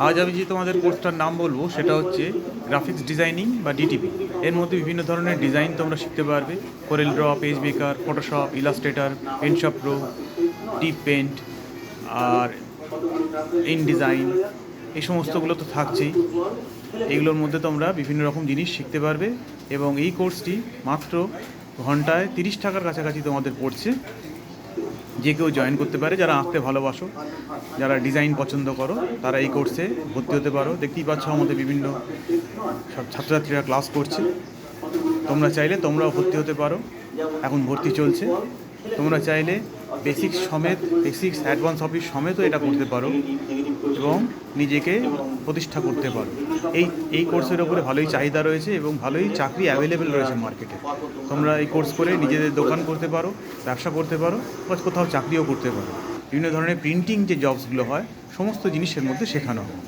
আজ আমি যে তোমাদের কোর্সটার নাম বলবো সেটা হচ্ছে গ্রাফিক্স ডিজাইনিং বা ডিটিপি। এর মধ্যে বিভিন্ন ধরনের ডিজাইন তোমরা শিখতে পারবে। Corel Draw, page maker, Photoshop, Illustrator, paint shop pro, deep paint আর ইন ডিজাইন, এই সমস্তগুলো তো থাকছেই। এগুলোর মধ্যে তোমরা বিভিন্ন রকম জিনিস শিখতে পারবে এবং এই কোর্সটি মাত্র ঘন্টায় 30 টাকার কাছাকাছি তোমাদের পড়ছে। যে কেউ জয়েন করতে পারে, যারা আঁকতে ভালোবাসো, যারা ডিজাইন পছন্দ করো, তারা এই কোর্সে ভর্তি হতে পারো। দেখতেই পাচ্ছ আমাদের বিভিন্ন সব ছাত্রছাত্রীরা ক্লাস করছে। তোমরা চাইলে তোমরাও ভর্তি হতে পারো, এখন ভর্তি চলছে। তোমরা চাইলে বেসিক্স সমেত, বেসিক্স অ্যাডভান্স অফিস সমেতও এটা করতে পারো এবং নিজেকে প্রতিষ্ঠা করতে পারো। এই কোর্সের ওপরে ভালোই চাহিদা রয়েছে এবং ভালোই চাকরি অ্যাভেলেবেল রয়েছে মার্কেটে। তোমরা এই কোর্স করে নিজেদের দোকান করতে পারো, ব্যবসা করতে পারো, বা কোথাও চাকরিও করতে পারো। বিভিন্ন ধরনের প্রিন্টিং যে জবসগুলো হয়, সমস্ত জিনিসের মধ্যে শেখানো হয়।